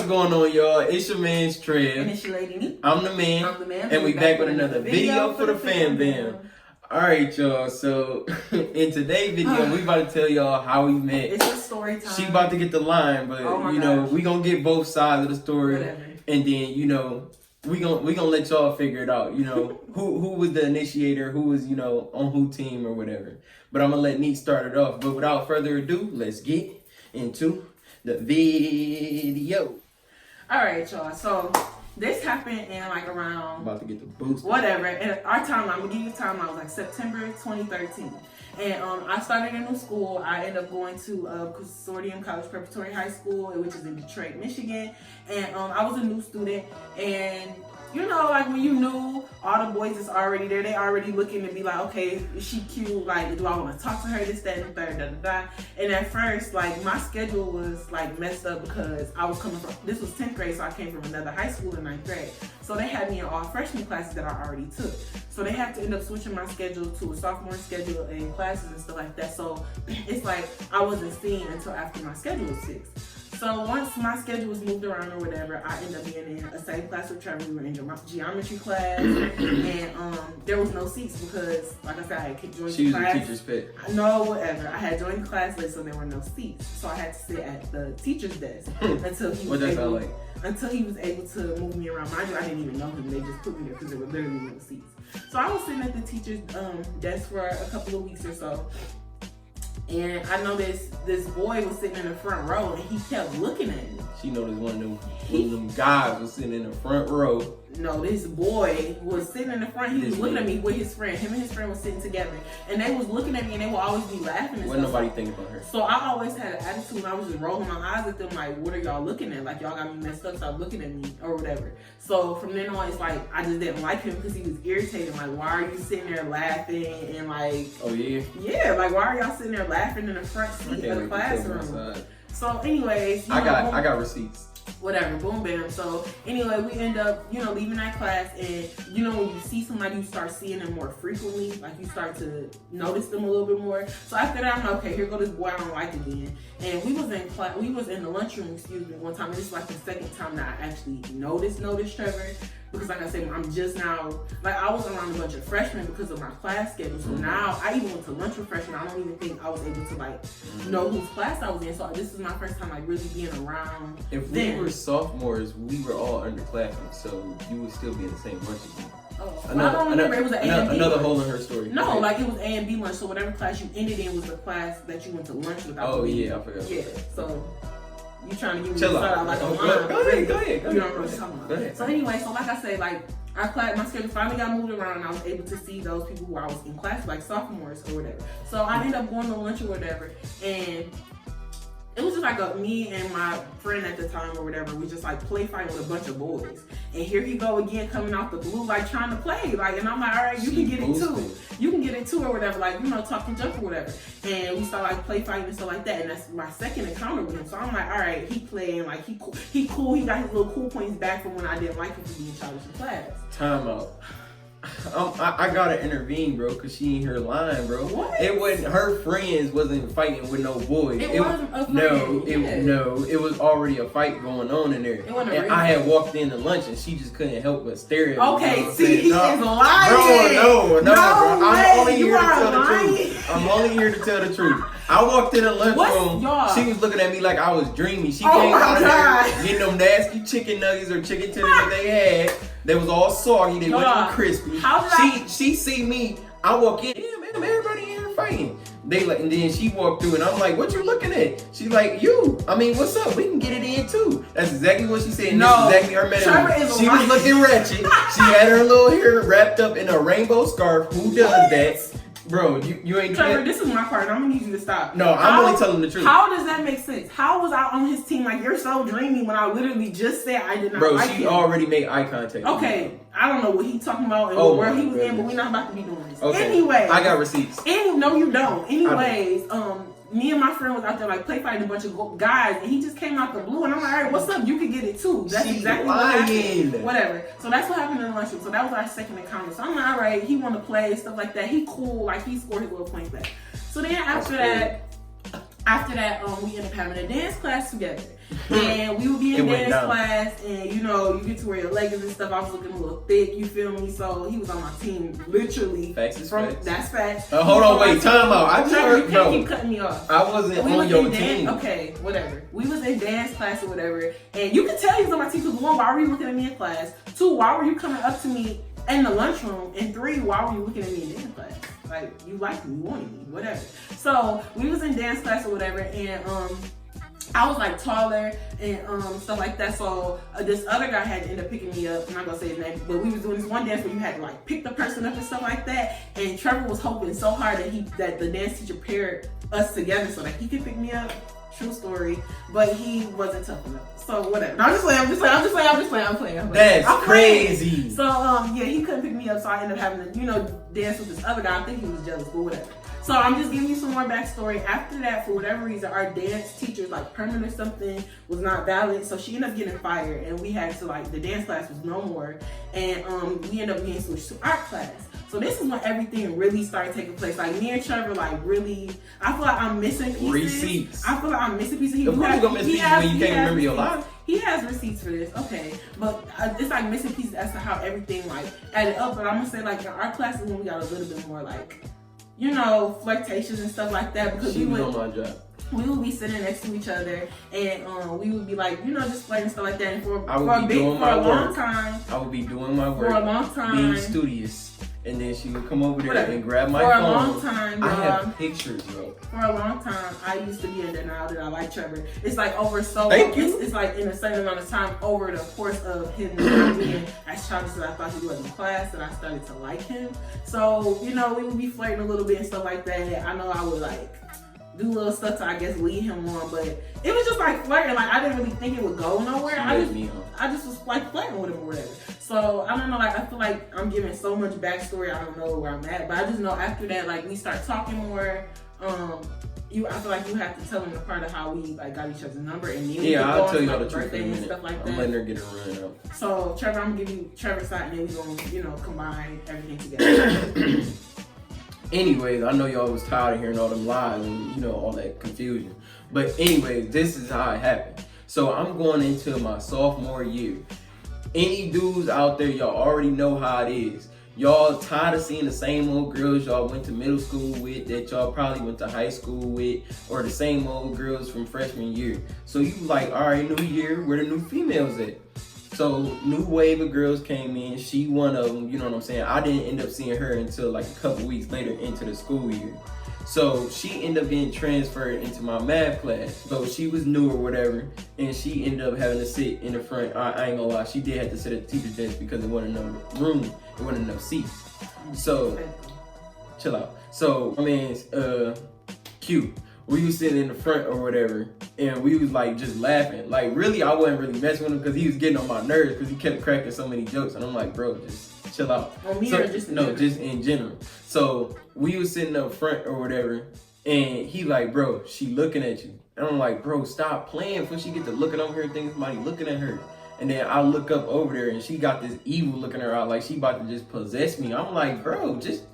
What's going on, y'all? It's your man's Trev. And it's your lady Me. I'm the man. I'm the man. And we back with another video for the fam bam. Alright, y'all. So, in today's video, we about to tell y'all how we met. It's a story time. She about to get the line, but, you know, we gonna get both sides of the story. Whatever. And then, you know, we gonna let y'all figure it out. You know, who was the initiator, who was, you know, on who team or whatever. But I'm gonna let Neat start it off. But without further ado, let's get into the video. Alright, y'all. So this happened in like around I'm about to get the boost. Whatever. And our timeline, I'm gonna give you the timeline, was like September 2013. And I started a new school. I ended up going to Consortium College Preparatory High School, which is in Detroit, Michigan. And I was a new student. And you know, like when you knew all the boys is already there, they already looking to be like, okay, is she cute? Like, do I want to talk to her? This, that, and the third, da, da, da. And at first, like, my schedule was like messed up because I was coming from, this was 10th grade, so I came from another high school in 9th grade. So they had me in all freshman classes that I already took. So they had to end up switching my schedule to a sophomore schedule and classes and stuff like that. So it's like I wasn't seen until after my schedule was fixed. So once my schedule was moved around or whatever, I ended up being in a same class with Trevor. We were in geometry class, and there was no seats because, like I said, I had joined the class. She was a teacher's pet. No, whatever. I had joined the class list, so there were no seats. So I had to sit at the teacher's desk until he was until he was able to move me around. Mind you, I didn't even know him. They just put me there because there were literally no seats. So I was sitting at the teacher's desk for a couple of weeks or so. And I noticed this boy was sitting in the front row and he kept looking at me. She noticed one of them guys was sitting in the front row. No, this boy was sitting in the front. He was looking at me with his friend. Him and his friend was sitting together. And they was looking at me and they would always be laughing and Wasn't stuff. nobody thinking about her. So I always had an attitude and I was just rolling my eyes at them like, what are y'all looking at? Like, y'all got me messed up, stop looking at me or whatever. So from then on, it's like, I just didn't like him because he was irritating. Like, why are you sitting there laughing and like... Oh, yeah? Yeah, like, why are y'all sitting there laughing in the front seat of the classroom? So anyways, I got receipts. Whatever, boom, bam. So anyway, we end up, you know, leaving that class, and you know, when you see somebody, you start seeing them more frequently. Like you start to notice them a little bit more. So after that, I'm like, okay, here go this boy I don't like again. And we was in class, we was in the lunchroom, one time. And this is like the second time that I actually noticed Trevor. Because like I said, I'm just now, like I was around a bunch of freshmen because of my class schedule. So now I even went to lunch with freshmen. I don't even think I was able to like know whose class I was in. So this is my first time like really being around. If we were sophomores, we were all underclassmen, so you would still be in the same lunch as me. Oh, I don't remember. It was an A and B another lunch. hole in her story. No, like it was A and B lunch. So whatever class you ended in was the class that you went to lunch with. Oh yeah, I forgot. Yeah, so you trying to give me Chill a start out like a line. Go ahead. You don't know what you're talking about. So anyway, so like I said, like our class, my schedule finally got moved around and I was able to see those people who I was in class, like sophomores or whatever. So I ended up going to lunch or whatever, and it was just like me and my friend at the time or whatever, we just like play fighting with a bunch of boys. And here he go again, coming out the blue, like trying to play. Like, and I'm like, all right, you can get it too. You can get it too or whatever, like, you know, talking junk or whatever. And we start like play fighting and stuff like that. And that's my second encounter with him. So I'm like, all right, he playing, like he cool. He got his little cool points back from when I didn't like him for being childish in class. Time out. I gotta intervene, bro, cause she ain't her line, bro. What? It wasn't her friends wasn't fighting with no boys. It wasn't a friend. No, it was already a fight going on in there. It wasn't and I had walked into lunch and she just couldn't help but stare at me. Okay, see, he is lying. Bro, no, bro. I'm only here to tell lying. the truth. I'm only here to tell the truth. I walked in the lunchroom. She was looking at me like I was dreaming. She came out of there getting them nasty chicken nuggets or chicken tenders that they had. They was all soggy. They wasn't crispy. She see me. I walk in. Yeah, man, everybody in here fighting. They like, and then she walked through, and I'm like, "What you looking at?" She's like, "You. I mean, what's up? We can get it in too." That's exactly what she said. No, that's exactly her metaphor. She was looking ratchet. She had her little hair wrapped up in a rainbow scarf. Who does that? Bro, you ain't Trevor, this is my part. I'm gonna need you to stop. No, I'm only telling the truth. How does that make sense? How was I on his team? Like, you're so dreamy when I literally just said I did not like him. Bro, she already made eye contact. Okay, I don't know what he's talking about and where he was in, but we're not about to be doing this. Okay. Anyway. I got receipts. No, you don't. Anyways, me and my friend was out there like play fighting a bunch of guys, and he just came out the blue, and I'm like, all right, what's up? You can get it too. That's exactly what happened. Whatever. So that's what happened in the lunchroom. So that was our second encounter. So I'm like, all right, he want to play stuff like that. He cool, like he scored his little points back. So then after that, after that, we ended up having a dance class together. And we would be in dance class, and you know, you get to wear your leggings and stuff. I was looking a little thick, you feel me? So he was on my team, literally. Facts is facts. That's facts. Hold on, wait, time out. I just heard, you can't keep cutting me off. I wasn't on your team. Okay, whatever. We was in dance class or whatever, and you can tell he was on my team because 1, why were you looking at me in class? 2, why were you coming up to me in the lunchroom? And 3, why were you looking at me in dance class? Like, you liked me, you wanted me, whatever. So we was in dance class or whatever, and I was like taller and stuff like that. So this other guy had to end up picking me up. I'm not gonna say his name, but we was doing this one dance where you had to like pick the person up and stuff like that. And Trevor was hoping so hard that the dance teacher paired us together so that he could pick me up. True story, but he wasn't tough enough. So whatever. No, I'm just playing. That's crazy. So yeah, he couldn't pick me up, so I ended up having to, you know, dance with this other guy. I think he was jealous, but whatever. So I'm just giving you some more backstory. After that, for whatever reason, our dance teacher's like permit or something was not valid, so she ended up getting fired, and we had to like, the dance class was no more, and we ended up getting switched to art class. So this is when everything really started taking place. Like me and Trevor, like really, I feel like I'm missing pieces. Receipts. I feel like I'm missing pieces. Of course you're gonna miss pieces when you can't remember your life. He has receipts for this, okay, but it's like missing pieces as to how everything like added up. But I'm gonna say like in our classes when we got a little bit more like, you know, flirtations and stuff like that, because she was on my job. We would be sitting next to each other, and we would be like, you know, just flirting and stuff like that. And for a long time, I would be doing my work. For a long time, being studious. And then she would come over there and grab my phone. For a long time, y'all. I have pictures, bro. For a long time, I used to be in denial that I like Trevor. It's like over so Thank you. It's like in a certain amount of time over the course of him being as childish as I thought he was in class, that I started to like him. So, you know, we would be flirting a little bit and stuff like that. I know I would like do little stuff to, I guess, lead him on, but it was just like flirting. Like I didn't really think it would go nowhere. I just was like flirting with him or whatever. So I don't know, like I feel like I'm giving so much backstory, I don't know where I'm at, but I just know after that, like we start talking more. I feel like you have to tell him the part of how we like got each other's number, and then I'll tell you all the birthday truth in a minute. And stuff like that. I'm letting her get her run out. So Trevor, I'm gonna give you Trevor's side, and then we're gonna, you know, combine everything together. Anyways, I know y'all was tired of hearing all them lies and, you know, all that confusion. But anyways, this is how it happened. So I'm going into my sophomore year. Any dudes out there, y'all already know how it is. Y'all tired of seeing the same old girls y'all went to middle school with, that y'all probably went to high school with, or the same old girls from freshman year. So you like, all right, new year, where the new females at? So new wave of girls came in. She one of them, you know what I'm saying? I didn't end up seeing her until like a couple weeks later into the school year. So she ended up getting transferred into my math class. So she was new or whatever, and she ended up having to sit in the front. I ain't gonna lie, she did have to sit at the teacher's desk because there wasn't enough room, there wasn't enough seats. So, chill out. So, I mean, Q, we was sitting in the front or whatever, and we was like just laughing. Like really, I wasn't really messing with him because he was getting on my nerves because he kept cracking so many jokes, and I'm like, bro, just chill out. On me or just in general? Just in general. So we was sitting up front or whatever, and he like, bro, she looking at you. And I'm like, bro, stop playing before she get to looking over here thinking somebody looking at her. And then I look up over there, and she got this evil look in her eye, like she about to just possess me. I'm like, bro, just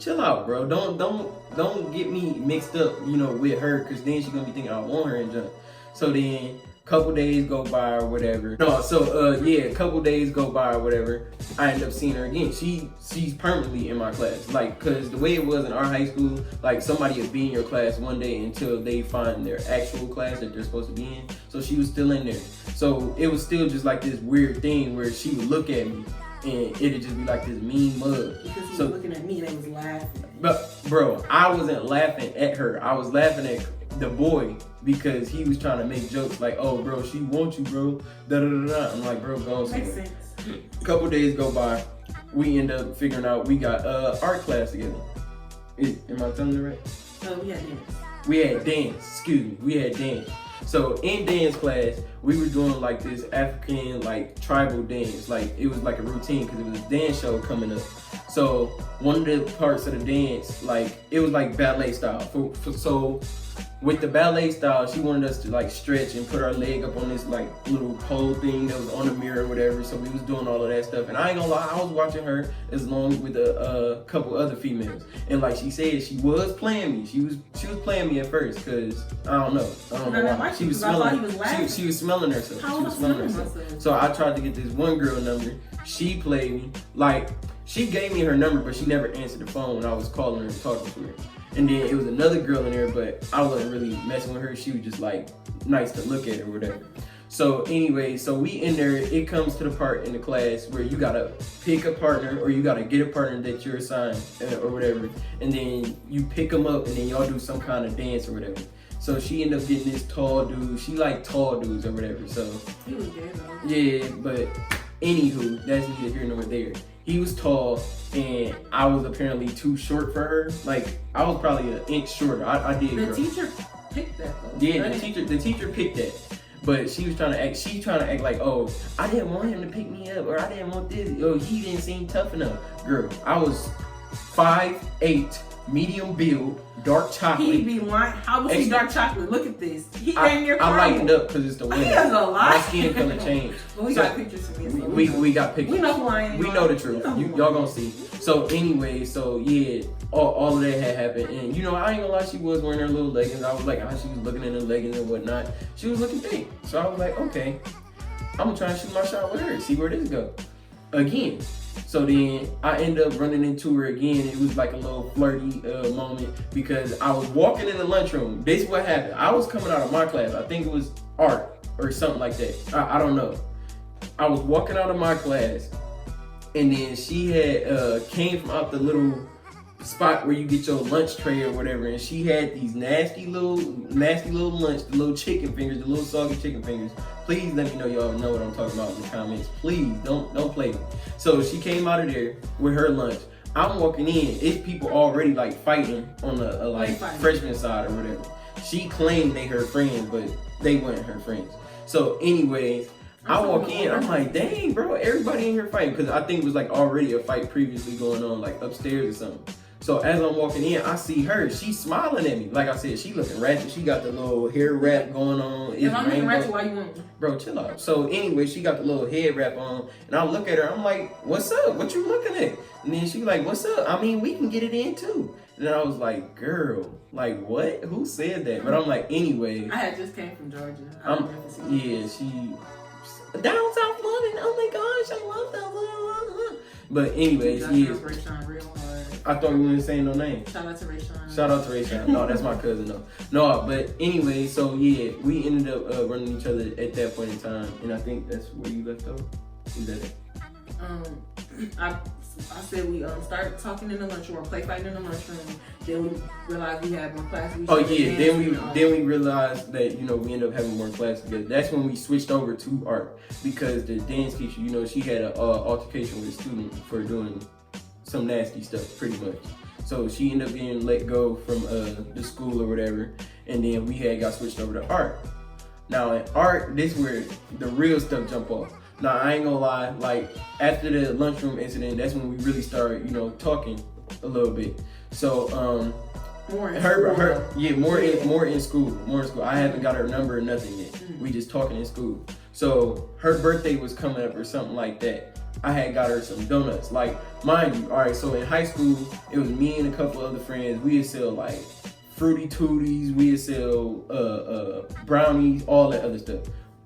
chill out, bro. Don't get me mixed up, you know, with her, because then she's gonna be thinking I want her and jump. So then couple days go by or whatever. A couple days go by or whatever. I end up seeing her again. She's permanently in my class. Like, cause the way it was in our high school, like somebody would be in your class one day until they find their actual class that they're supposed to be in. So she was still in there. So it was still just like this weird thing where she would look at me and it'd just be like this mean mug. Because he was looking at me and they was laughing. But bro, I wasn't laughing at her. I was laughing at the boy because he was trying to make jokes like, oh bro, she wants you, bro. Da da da da. I'm like, bro, go somewhere. Makes sense. A couple days go by, we end up figuring out we got art class together. Am I telling you right? We had dance. We had dance. So in dance class, we were doing like this African like tribal dance. Like it was like a routine because it was a dance show coming up. So one of the parts of the dance, like it was like ballet style. So with the ballet style, she wanted us to like stretch and put our leg up on this like little pole thing that was on the mirror or whatever. So we was doing all of that stuff. And I ain't gonna lie, I was watching her as long with a couple other females. And like she said, she was playing me. She was playing me at first because I don't know why. She was smelling. She was smelling herself. She was smelling herself. So I tried to get this one girl number. She played me. Like she gave me her number, but she never answered the phone when I was calling her and talking to her. And then it was another girl in there, but I wasn't really messing with her. She was just like nice to look at or whatever. So anyway, so we in there, it comes to the part in the class where you gotta pick a partner or you gotta get a partner that you're assigned or whatever. And then you pick them up and then y'all do some kind of dance or whatever. So she ended up getting this tall dude. She like tall dudes or whatever. So he was gay though. Yeah, but anywho, that's neither here nor there. He was tall, and I was apparently too short for her. Like I was probably an inch shorter. I did. The teacher picked that though. Yeah, the teacher picked that, but she was trying to act. She trying to act like, oh, I didn't want him to pick me up, or I didn't want this. Oh, he didn't seem tough enough. Girl, I was 5'8", medium build, dark chocolate. He'd be lying. How was he dark chocolate? Look at this. He dang near I lightened up because it's the winter. He has a lot. My skin color changed. Well, we got pictures of me. We got pictures. We know who I am. We know the truth. Y'all gonna see. So anyway, so yeah, all of that had happened, and you know I ain't gonna lie, she was wearing her little leggings. I was like, how she was looking in the leggings and whatnot. She was looking thick, so I was like, okay, I'm gonna try and shoot my shot with her, see where this go. Again. So then I ended up running into her again. It was like a little flirty moment because I was walking in the lunchroom. This is what happened. I was coming out of my class. I think it was art or something like that. I don't know. I was walking out of my class, and then she had came from out the little spot where you get your lunch tray or whatever, and she had these nasty little lunch, the little chicken fingers, the little soggy chicken fingers. Please let me know y'all know what I'm talking about in the comments. Please don't play me. So she came out of there with her lunch. I'm walking in. It's people already like fighting on the like freshman side or whatever. She claimed they her friends, but they weren't her friends. So anyways, I walk in. I'm like, dang, bro, everybody in here fighting because I think it was like already a fight previously going on like upstairs or something. So as I'm walking in, I see her. She's smiling at me. Like I said, she looking ratchet. She got the little hair wrap going on. If I'm looking ratchet, why you want me? Bro, chill out. So anyway, she got the little head wrap on. And I look at her. I'm like, what's up? What you looking at? And then she like, what's up? I mean, we can get it in too. And then I was like, girl, like what? Who said that? But I'm like, anyway. I had just came from Georgia. Yeah, she... Down South London. Oh my gosh, I love that. But anyways, yeah. I thought we weren't saying no name. Shout out to Rayshawn. Shout out to Rayshawn. No, that's my cousin though. No, but anyway, so yeah, we ended up running each other at that point in time, and I think that's where you left off. Is that it? I said we started talking in the lunchroom, or play fighting in the lunchroom. Then we realized we had more classes. Then we realized that we ended up having more classes together. That's when we switched over to art because the dance teacher, she had an altercation with a student for doing some nasty stuff, pretty much. So she ended up getting let go from the school or whatever, and then we got switched over to art. Now in art, this is where the real stuff jump off. Now I ain't gonna lie, like after the lunchroom incident, that's when we really started, talking a little bit. So more in school. I haven't got her number or nothing yet. We just talking in school. So her birthday was coming up or something like that. I had got her some donuts. Like, mind you, all right, so in high school, it was me and a couple other friends. We'd sell like Fruity Tooties, we'd sell brownies, all that other stuff.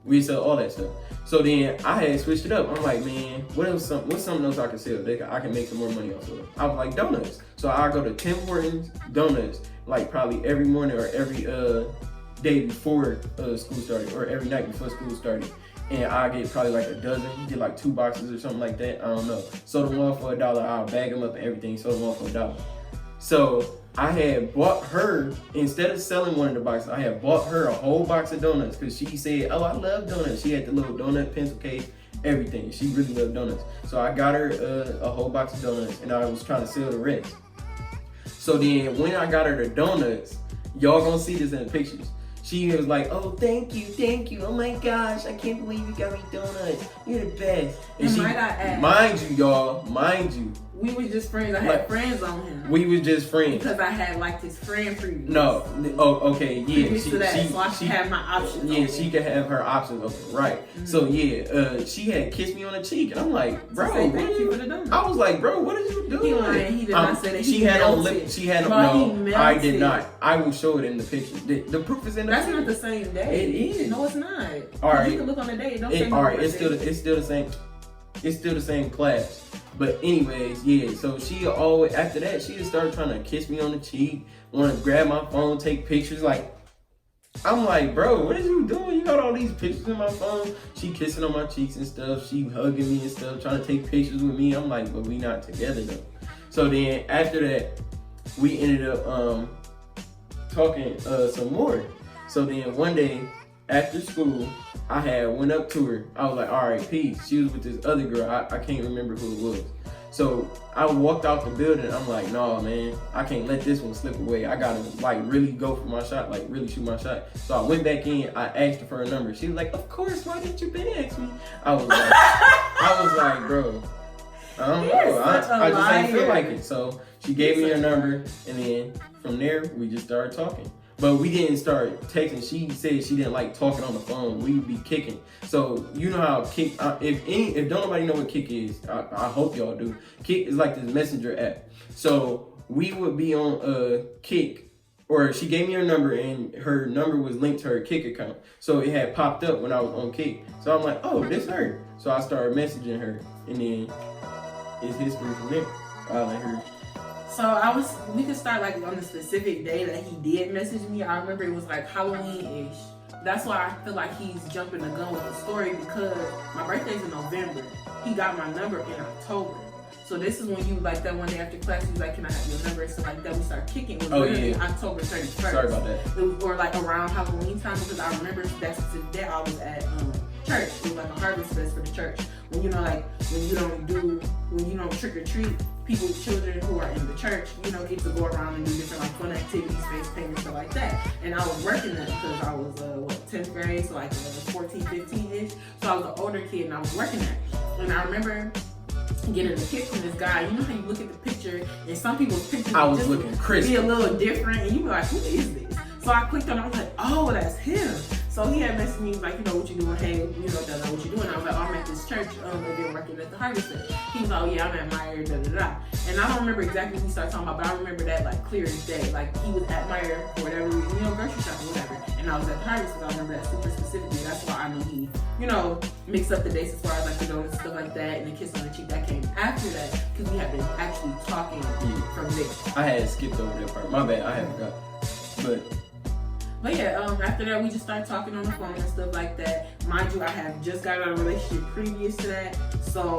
We'd sell all that stuff. So then I had switched it up. I'm like, man, what's something else I can sell that I can make some more money off of? I was like, donuts. So I go to Tim Hortons donuts, like probably every morning or every day before school started, or every night before school started. And I get probably like a dozen, get like 2 boxes or something like that. I don't know. Sold them all for $1. I'll bag them up and everything. Sold them all for $1. So I had bought her, instead of selling one of the boxes, I had bought her a whole box of donuts because she said, oh, I love donuts. She had the little donut pencil case, everything. She really loved donuts. So I got her a whole box of donuts and I was trying to sell the rest. So then when I got her the donuts, y'all gonna see this in the pictures. She was like, oh, thank you. Oh my gosh, I can't believe you got me donuts. You're the best. And might I add, mind you, We was just friends. I had friends on him. We was just friends. Because I had liked his friend previous. No. Oh, okay. Yeah. Previous to that, so I could have my options Yeah, open. she could have her options open. Right. Mm-hmm. So, yeah, she had kissed me on the cheek. And I'm like, bro. Thank you for the donut. I was like, bro, what did you do? He did not say that. She had on lip. She had on. No, I did not. I will show it in the picture. The proof is in the That's picture. not the same day. It is. No, it's not. All right. You can look on the day. Don't say all right. It's still the same. It's still the same class. But anyways, yeah, so she always, after that, she just started trying to kiss me on the cheek, want to grab my phone, take pictures. Like, I'm like, bro, what are you doing? You got all these pictures in my phone. She kissing on my cheeks and stuff. She hugging me and stuff, trying to take pictures with me. I'm like, but we not together though. So then after that, we ended up talking some more. So then one day after school, I had went up to her. I was like, all right, peace. She was with this other girl. I can't remember who it was. So I walked out the building. I'm like, nah, man, I can't let this one slip away. I gotta like really go for my shot, like really shoot my shot. So I went back in. I asked her for her number. She was like, of course. Why didn't you been ask me? I was like, bro, I don't know. I just didn't feel like it. So she gave me her number, and then from there we just started talking. But we didn't start texting. She said she didn't like talking on the phone. We would be kicking. So you know how Kick, if don't nobody know what Kick is, I hope y'all do. Kick is like this messenger app. So we would be on Kick, or she gave me her number and her number was linked to her Kick account. So it had popped up when I was on Kick. So I'm like, oh, this her. So I started messaging her, and then it's history from there. I let her. So we could start like on the specific day that he did message me. I remember it was like Halloween-ish. That's why I feel like he's jumping the gun with the story, because my birthday's in November. He got my number in October. So this is when you, like that one day after class, he was like, can I have your number? And stuff like that. We started kicking. It was literally October 31st. Sorry about that. It was, or like around Halloween time, because I remember that specific day I was at church. It was like a harvest fest for the church. When you know, like when you don't trick or treat, children who are in the church, get to go around and do different like fun activities, face painting, stuff like that. And I was working that because I was 10th grade, so like 14, 15-ish. So I was an older kid and I was working that. And I remember getting a kick from this guy. You know how you look at the picture and some people's pictures I was looking crispy, be a little different, and you be like, who is this? So I clicked on it, I was like, oh, that's him. So he had messaged me, like, what you doing? Hey, da-da, what you doing? I was like, oh, I'm at this church, they're working at the harvest fest. He was like, oh yeah, I'm at Meyer, da-da-da. And I don't remember exactly what we started talking about, but I remember that like clear as day. Like he was at Meyer for whatever reason, grocery shopping, whatever. And I was at the harvest fest, I remember that super specifically. That's why I knew he, mixed up the dates as far as like the donuts and stuff like that, and the kiss on the cheek that came after that, because we had been actually talking from there. I had skipped over that part. My bad, I had forgot. But yeah, after that, we just started talking on the phone and stuff like that. Mind you, I have just got out of a relationship previous to that. So,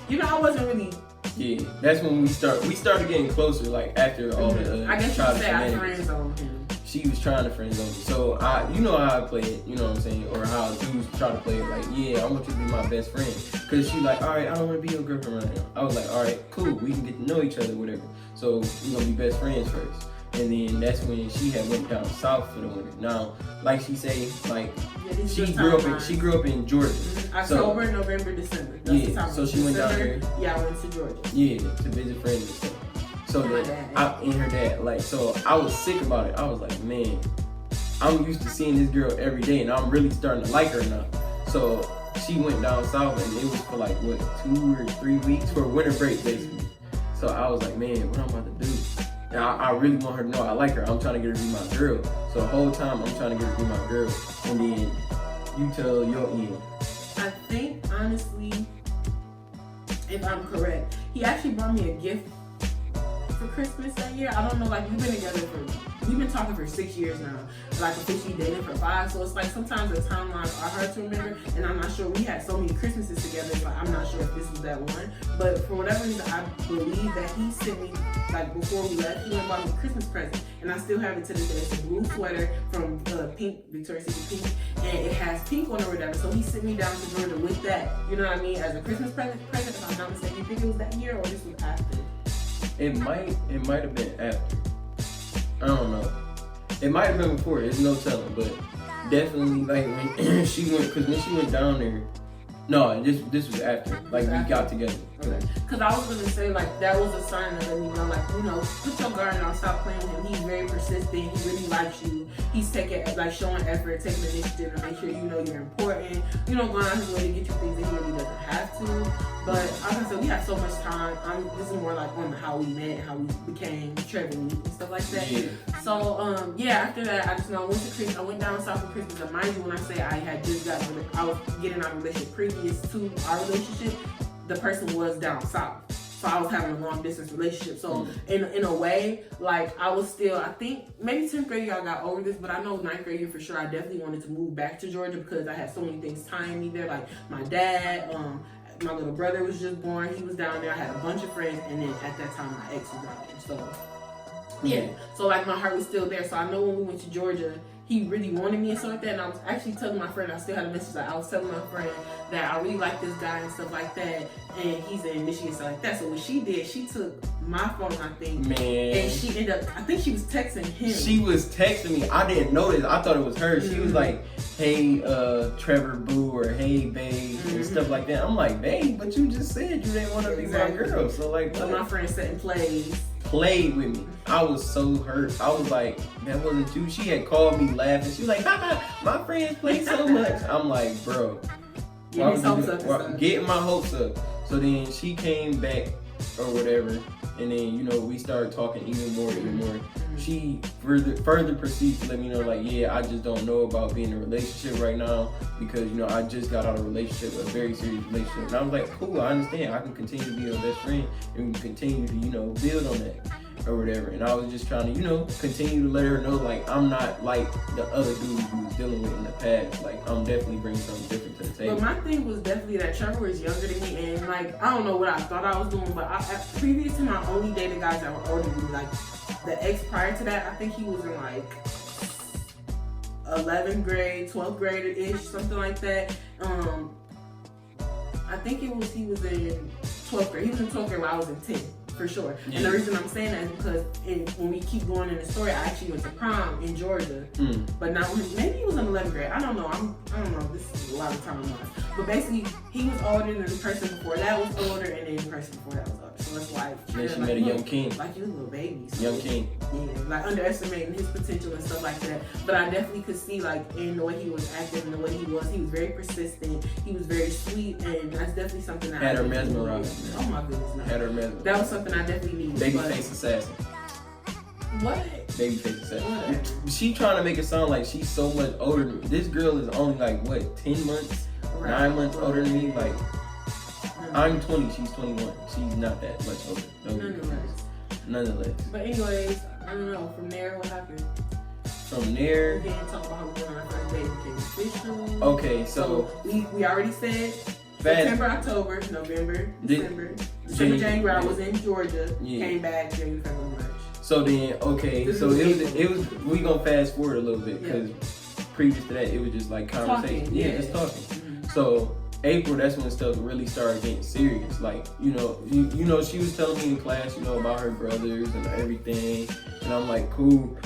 I wasn't really... Yeah, that's when we started getting closer, like, after all the... I guess you could say I friend zoned him. She was trying to friend zone me. So, you know how I play it, you know what I'm saying? Or how dudes try to play it, like, yeah, I want you to be my best friend. Because she like, all right, I don't want to be your girlfriend right now. I was like, all right, cool, we can get to know each other, whatever. So, we're going to be best friends first. And then that's when she had went down south for the winter. Now, like she say, like she grew up in Georgia. October, November, December. That's so she went down there. Yeah, I went to Georgia. Yeah, to visit friends and stuff. So that and her dad, like, so I was sick about it. I was like, man, I'm used to seeing this girl every day, and I'm really starting to like her now. So she went down south, and it was for like 2 or 3 weeks for a winter break, basically. So I was like, man, what I'm about to do? And I really want her to know I like her. I'm trying to get her to be my girl. So the whole time I'm trying to get her to be my girl. And then you tell your end. I think, honestly, if I'm correct, he actually brought me a gift for Christmas that year. I don't know, like we've been talking for 6 years now. Like officially dating for 5. So it's like sometimes the timelines are hard to remember. And I'm not sure, we had so many Christmases together, but I'm not sure if this was that one. But for whatever reason, I believe that he sent me, like before we left, he went and bought me a Christmas present. And I still have it to this day. It's a blue sweater from Pink, Victoria's Secret Pink. And it has pink on it or whatever. So he sent me down to Georgia with that, you know what I mean, as a Christmas present, if I'm not mistaken. You think it was that year or this was after? It might have been after. I don't know. It might have been before. There's no telling, but definitely like when she went, because when she went down there, no, this was after. Like we got together. Okay. Because I was gonna say like that was a sign of letting me know like put your guard down, stop playing with him. He's very persistent. He really likes you. He's showing effort, taking initiative to make sure you're important. Going out his way to get you things that he really doesn't have to. But like I said, we have so much time. This is more like on how we met, how we became Trev and I and stuff like that. Yeah. So after that, I just know I went to Christmas. I went down south for Christmas. And mind you, when I say I was getting out of a relationship previous to our relationship, the person was down south. So I was having a long distance relationship. So in a way, like I was still, I think maybe 10th grade year I got over this, but I know 9th grade year for sure I definitely wanted to move back to Georgia because I had so many things tying me there. Like my dad, my little brother was just born. He was down there. I had a bunch of friends, and then at that time my ex was down there. So yeah, so like my heart was still there. So I know when we went to Georgia, he really wanted me and stuff like that. And I was actually telling my friend, I still had a message. Like I was telling my friend that I really like this guy and stuff like that. And he's in Michigan, stuff like that. So what she did, she took my phone, I think, and she ended up, I think she was texting him. She was texting me. I didn't notice. I thought it was her. She was like, hey, Trevor Boo, or hey, babe, and stuff like that. I'm like, babe, but you just said you didn't want to be my girl. So like, so my friend sat and played with me. I was so hurt. I was like, that wasn't you. She had called me laughing. She was like, my friends play so much. I'm like, bro, getting my hopes up. So then she came back or whatever, and then we started talking even more. She further proceeded to let me know like, yeah, I just don't know about being in a relationship right now because I just got out of a relationship, a very serious relationship. And I was like, cool, I understand. I can continue to be your best friend and we can continue to build on that or whatever. And I was just trying to continue to let her know like I'm not like the other dude who was dealing with in the past. Like I'm definitely bringing something different to the table. But my thing was definitely that Trevor was younger than me, and like I don't know what I thought I was doing, but previous to my only dated guys that were older than me, like the ex prior to that, I think he was in like 11th grade, 12th grade-ish, something like that. I think he was in 12th grade. He was in 12th grade while I was in 10th. For sure. Yeah. And the reason I'm saying that is because when we keep going in the story, I actually went to prom in Georgia. But not maybe he was in 11th grade. I don't know. I don't know. This is a lot of time. But basically, he was older than the person before that was older, and then the person before that was older. So it's like, then she met a young king. Like you was a little baby. So, young king. Yeah, like underestimating his potential and stuff like that. But I definitely could see like in the way he was acting and the way he was very persistent. He was very sweet, and that's definitely something that had her mesmerized. Oh my goodness, no. Had her mesmerized. That was something I definitely needed. Babyface assassin. What? Babyface assassin. She trying to make it sound like she's so much older than me. This girl is only like what, 10 months, 9 months older than me. Like I'm 20, she's 21. She's not that much older. Nonetheless. But anyways, I don't know. From there, what happened? From there, we didn't talk about how we went on our first date. Became official. Okay, so we already said September, October, November, December, January. I was in Georgia. Yeah. Came back January, February, March. So then, okay, so it was. We gonna fast forward a little bit because previous to that, it was just like conversation. Just talking. Mm-hmm. So April, that's when stuff really started getting serious. Like she was telling me in class, about her brothers and everything, and I'm like, cool.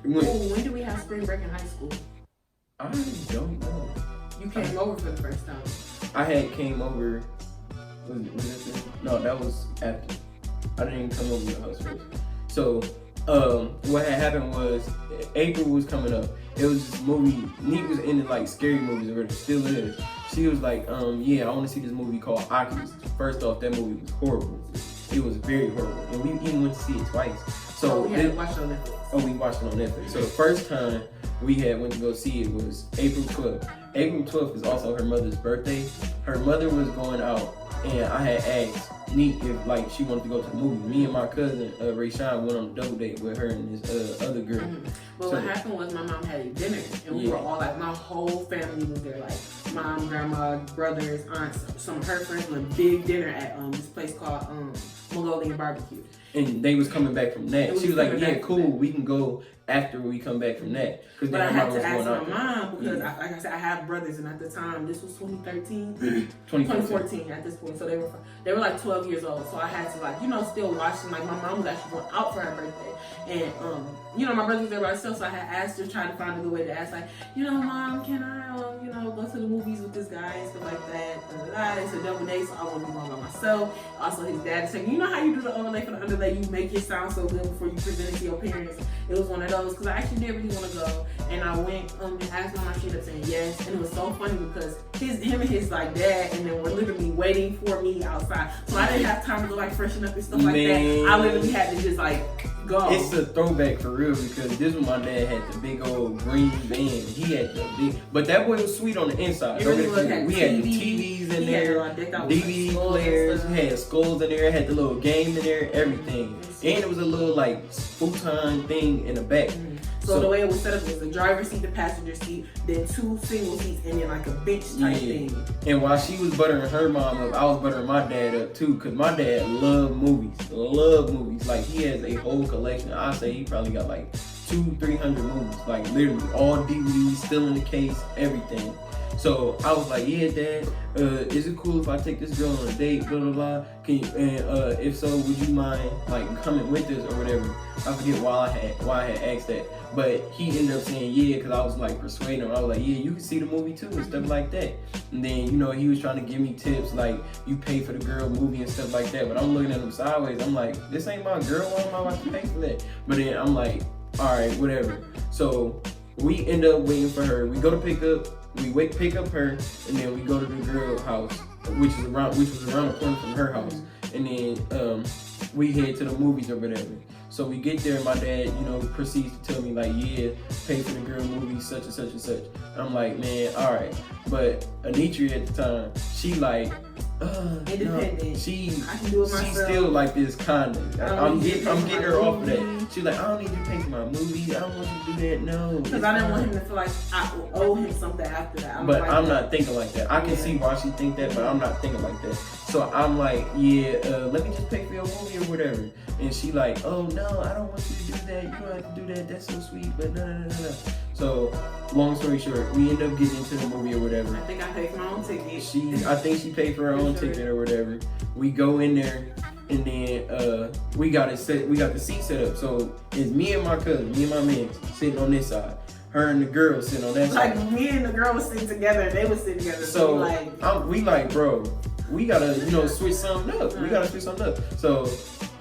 When did we have spring break in high school? I don't know. You came over for the first time. I had came over. No, that was after. I didn't even come over to the house first. So, what had happened was April was coming up. It was this movie. Neat was into like scary movies, or it still is. She was like, I want to see this movie called Oculus. First off, that movie was horrible. It was very horrible, and we even went to see it twice. So we had to watch it on Netflix. Oh, we watched it on Netflix. So the first time we went to go see it was April 12th. April 12th is also her mother's birthday. Her mother was going out, and I had asked Neat if she wanted to go to the movie. Me and my cousin Rayshawn went on a double date with her and this other girl. But what happened was my mom had a dinner, and we were all like, my whole family was there, like mom, grandma, brothers, aunts, some of her friends. A big dinner at this place called Mongolian Barbecue. And they was coming back from that. She was like, yeah, cool, we can go after we come back from that. But I had to ask my mom because, like I said, I have brothers, and at the time, this was 2014 at this point. So they were like 12 years old. So I had to still watch them. Like my mom was actually going out for her birthday, and my brother was there by himself, so I had asked her, trying to find a good way to ask, like, Mom, can I, go to the movies with this guy and stuff like that. It's a double date, so I want to be going by myself. Also, his dad is saying, you know how you do the overlay for the underlay, you make it sound so good before you present it to your parents. It was one of those, because I actually did really want to go, and I went and asked my mom, she ended up saying yes, and it was so funny because him and his like dad, and then were literally waiting for me outside, so I didn't have time to go like freshen up and stuff like that. I literally had to just like go. It's a throwback for real, because this one my dad had the big old green van. He had the big, but that boy was sweet on the inside. Really we had the TVs in there, DVD players, had skulls in there, had the little game in there, everything. And it was a little like futon thing in the back. Mm-hmm. So the way it was set up was the driver's seat, the passenger seat, then 2 single seats, and then like a bench type thing. And while she was buttering her mom up, I was buttering my dad up too, because my dad loved movies. Like, he has a whole collection. I say he probably got like 200-300 movies, like literally all DVDs, still in the case, everything. So I was like, yeah, Dad, is it cool if I take this girl on a date, blah, blah, blah? Can you, and if so, would you mind like coming with us or whatever? I forget why I had asked that. But he ended up saying yeah, because I was like persuading him. I was like, yeah, you can see the movie too and stuff like that. And then, he was trying to give me tips like, you pay for the girl movie and stuff like that. But I'm looking at him sideways. I'm like, this ain't my girl. Why am I about to pay for that? But then I'm like, all right, whatever. So we end up waiting for her. We go to pick up her, and then we go to the girl house, which was around the corner from her house. And then we head to the movies or whatever. So we get there, and my dad, proceeds to tell me like, yeah, pay for the girl movie, such and such and such. And I'm like, man, all right. But Anitra at the time, she like, independent. No, she I can do it myself. She's still like this kind of. I'm getting her off of that. She's like, I don't need you to pay for my movie. I don't want you to do that. No. Because I didn't want him to feel like I owe him something after that. I'm not thinking like that. I can see why she think that, but I'm not thinking like that. So I'm like, yeah, let me just pay for your movie or whatever. And she like, oh no, I don't want you to do that. You don't have to do that. That's so sweet. But no. So long story short, we end up getting into the movie or whatever. I think I paid for my own ticket. I think she paid for her own ticket or whatever. We go in there, and then we got the seat set up. So it's me and my cousin, me and my man sitting on this side. Her and the girl sitting on that side. Like me and the girl was sitting together, and they was sitting together. So we like, bro, we gotta switch something up. We gotta switch something up. So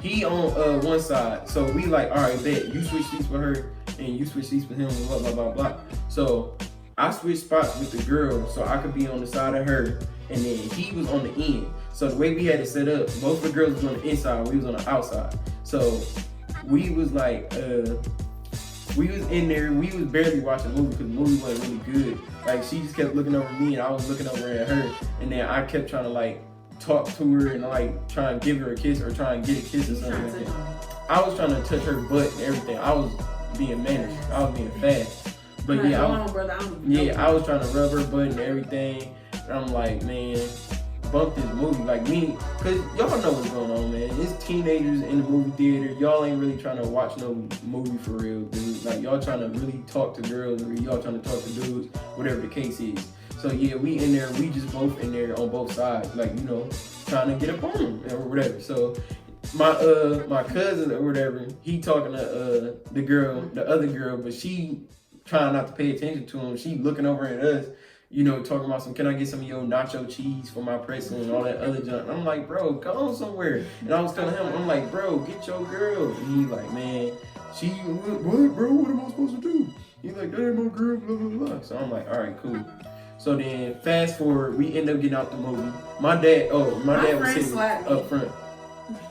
he on one side. So we like, all right, bet you switch seats with her, and you switch seats with him, and blah blah blah blah. So I switched spots with the girl, so I could be on the side of her, and then he was on the end. So the way we had it set up, both the girls was on the inside, we was on the outside. So we was like, we was in there, we was barely watching the movie because the movie wasn't really good. Like, she just kept looking over me, and I was looking over at her, and then I kept trying to like talk to her and like try and give her a kiss or try and get a kiss or something like that. I was trying to touch her butt and everything. I was being managed. I was being fast. But yeah, I was trying to rub her butt and everything. And I'm like, man, bump this movie. Like, because y'all know what's going on, man. It's teenagers in the movie theater. Y'all ain't really trying to watch no movie for real, dude. Like, y'all trying to really talk to girls or y'all trying to talk to dudes, whatever the case is. So yeah, we in there. We just both in there on both sides, like, trying to get up on them or whatever. So my cousin or whatever, he talking to the other girl, but she trying not to pay attention to him. She looking over at us, talking about can I get some of your nacho cheese for my pretzel and all that other junk. I'm like, bro, go on somewhere. And I was telling him, I'm like, bro, get your girl. And he like, man, what, bro? What am I supposed to do? He's like, that ain't my girl, blah, blah, blah. So I'm like, all right, cool. So then fast forward, we end up getting out the movie. My dad was sitting up front.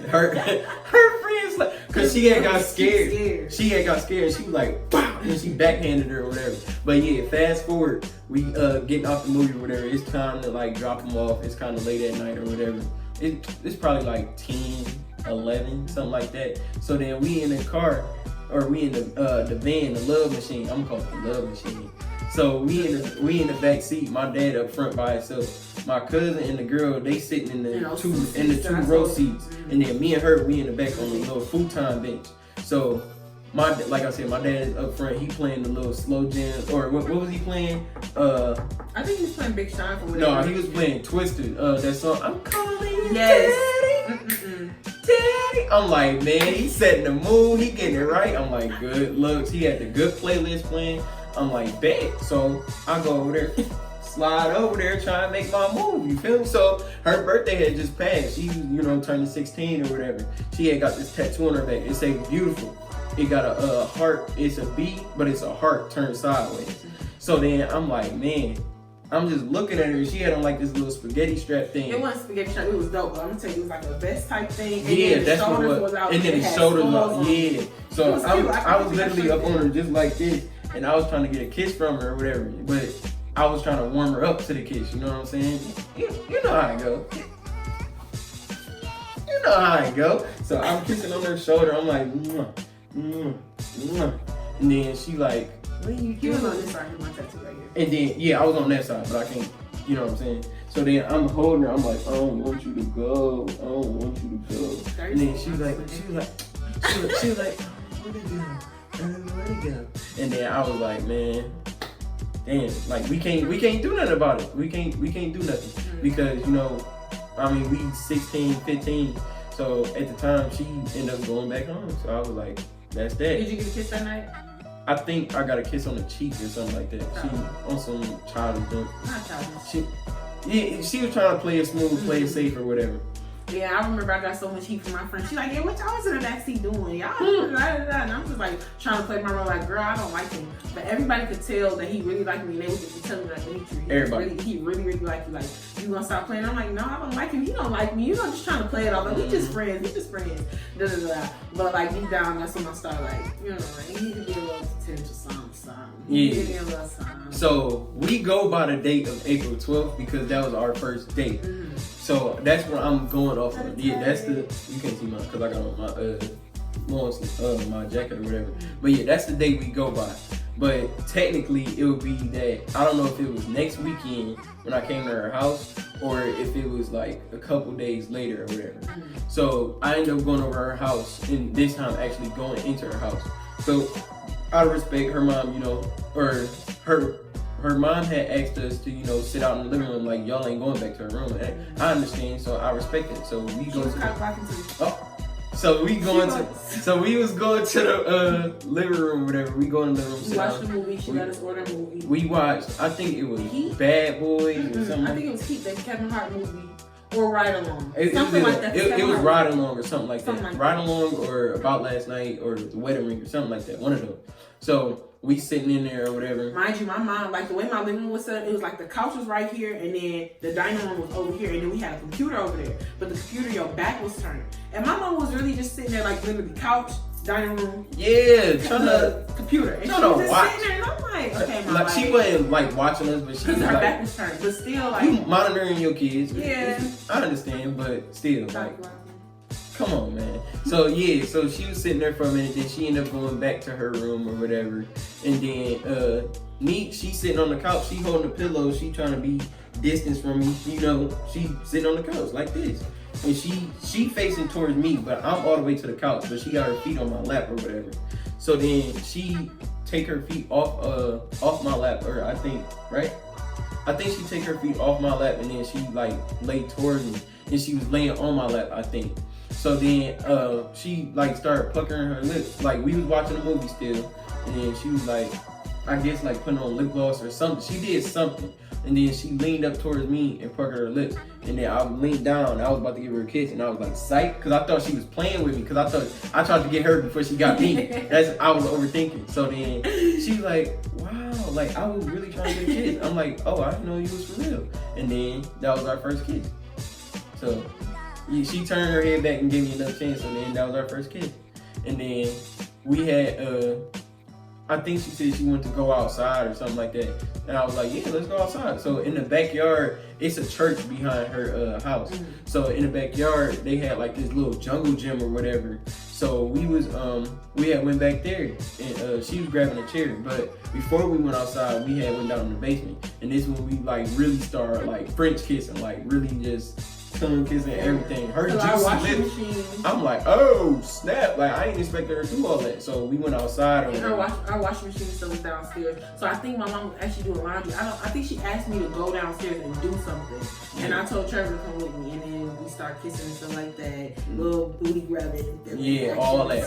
Her friend slapped, because she had got scared. She had got scared. She was like, wow, and she backhanded her or whatever. But yeah, fast forward, we getting off the movie or whatever. It's time to like drop them off. It's kind of late at night or whatever. It's probably like 10, 11, something like that. So then we in the car, or we in the van, the love machine. I'm calling it the love machine. So we in the back seat. My dad up front by himself. My cousin and the girl, they sitting in the two row seats, and then me and her, we in the back on the little futon bench. So like I said, my dad is up front. He playing the little slow jams, or what was he playing? I think he was playing Big Sean for whatever. No, he was playing Twisted. That song, I'm calling you Daddy. Daddy. I'm like, man, he setting the mood, he getting it right. I'm like, good looks. He had the good playlist playing. I'm like, bet. So I go over there, slide over there, try to make my move. You feel me? So her birthday had just passed. She, turning 16 or whatever. She had got this tattoo on her back. It say beautiful. It got a heart. It's a B, but it's a heart turned sideways. So then I'm like, man, I'm just looking at her. She had on like this little spaghetti strap thing. It wasn't spaghetti strap. It was dope. But I'm gonna tell you, it was like a vest type thing. And yeah, then that's what it was. And then the shoulders up. Yeah. So I was literally up on her just like this, and I was trying to get a kiss from her or whatever. But I was trying to warm her up to the kiss. You know what I'm saying? You know how it go. You know how it go. So I'm kissing on her shoulder. I'm like, mwah, mwah, mwah. And then she like, what are you doing? You was on this side of my tattoo right here. And then, yeah, I was on that side, but I can't, you know what I'm saying? So then I'm holding her, I'm like, I don't want you to go. I don't want you to go. And then she was like, where'd it go? And then I was like, man, damn, like we can't do nothing about it. We can't do nothing. Because, we 16, 15. So at the time, she ended up going back home. So I was like, that's that. Did you get a kiss that night? I think I got a kiss on the cheek or something like that. She on some childish junk. Not childish. She was trying to play it smooth, play it safe or whatever. Yeah, I remember I got so much heat from my friend. She's like, yeah, what y'all was in the backseat doing? Y'all, and I'm just like trying to play my role like, girl, I don't like him. But everybody could tell that he really liked me, and they would just tell me like, he really like you. Like, you gonna stop playing? I'm like, no, I don't like him. He don't like me. Just trying to play it off. Like, we just friends. Da, da, da. But like deep down, that's when I start like, he need to be a little potential something. Yeah. So we go by the date of April 12th because that was our first date. Mm-hmm. So that's what I'm going off of. Yeah, that's you can't see mine because I got on my jacket or whatever. But yeah, that's the date we go by. But technically, it would be that, I don't know if it was next weekend when I came to her house or if it was like a couple days later or whatever. So I ended up going over her house and this time actually going into her house. So I respect her mom, or her mom had asked us to, sit out in the living room like y'all ain't going back to her room. And I understand, so I respect it. So we go to So we was going to the living room, whatever. We go in the living room. We watched the movie. She let us order a movie. We watched. I think it was Bad Boys or something. I think it was Heat, that Kevin Hart movie, or Ride Along. Something like that. It was Ride Along or something like that. Ride Along or About Last Night or The Wedding Ring or something like that. One of those. So we sitting in there or whatever. Mind you, my mom, like the way my living room was set up, it was like the couch was right here and then the dining room was over here and then we had a computer over there. But the computer, your back was turned. And my mom was really just sitting there like literally couch, dining room. Yeah, trying to computer. And she was just watch. Sitting there and I'm like, okay, mom. Like she wasn't like watching us, but she was her like, back was turned. But still like, you monitoring your kids. Yeah. I understand, but still like, come on, man. So yeah, so she was sitting there for a minute, then she ended up going back to her room or whatever. And then she sitting on the couch, she holding the pillow, she trying to be distance from me. She sitting on the couch like this. And she facing towards me, but I'm all the way to the couch, but she got her feet on my lap or whatever. So then she take her feet off my lap, or I think she take her feet off my lap and then she like laid towards me. And she was laying on my lap, I think. So then she like started puckering her lips. Like we was watching a movie still. And then she was like, I guess like putting on lip gloss or something. She did something. And then she leaned up towards me and puckered her lips. And then I leaned down. I was about to give her a kiss. And I was like, psych. Because I thought she was playing with me. Because I thought I tried to get her before she got me. I was overthinking. So then she's like, wow. Like I was really trying to get a kiss. I'm like, oh, I didn't know you was for real. And then that was our first kiss. So she turned her head back and gave me another chance. So then that was our first kiss. And then we had, I think she said she wanted to go outside or something like that. And I was like, yeah, let's go outside. So in the backyard, it's a church behind her house. So in the backyard, they had like this little jungle gym or whatever. So we had went back there and she was grabbing a chair. But before we went outside, we had went down in the basement. And this is when we like really started like French kissing, like really just tongue kissing, everything. Her juicy lips. I'm like, oh snap! Like I ain't expect her to do all that. So we went outside. And our washing machine still was downstairs. So I think my mom was actually doing laundry. I think she asked me to go downstairs and do something. Yeah. And I told Trevor to come with me, and then we start kissing and stuff like that. Little booty grabbing. Yeah, all them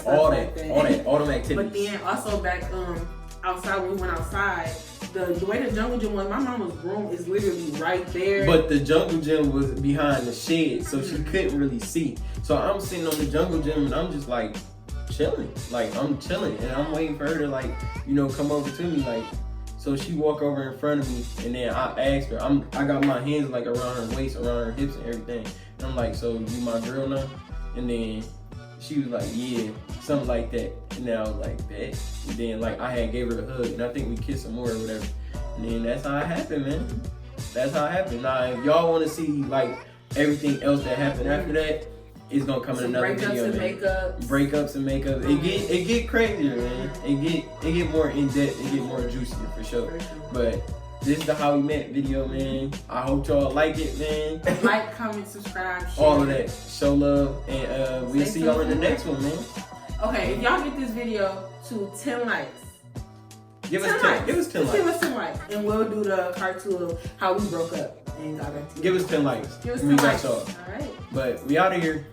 activities. But then also back outside when we went outside. The way the jungle gym was, my mama's room is literally right there. But the jungle gym was behind the shed, so she couldn't really see. So I'm sitting on the jungle gym and I'm just like chilling. Like I'm chilling and I'm waiting for her to like, come over to me. Like, so she walk over in front of me and then I asked her, I got my hands like around her waist, around her hips and everything. And I'm like, so you my girl now? And then she was like, yeah, something like that. And then I was like, bet. And then like I had gave her a hug and I think we kissed some more or whatever. And then that's how it happened, man. That's how it happened. Now if y'all want to see like everything else that happened after that, it's gonna come in another video. Breakups and makeups. It get crazier, man. It get more in depth. It get more juicier for sure. But this is the How We Met video, man. I hope y'all like it, man. Like, comment, subscribe, share. All of that. Show love. And we'll see y'all in the next one, man. Okay, if y'all get this video to 10 likes. Give us 10 likes. Give us 10 likes. And we'll do the part 2 of how we broke up and got back together. Give us 10 likes. Give us 10 likes. Got y'all. All right. But we out of here.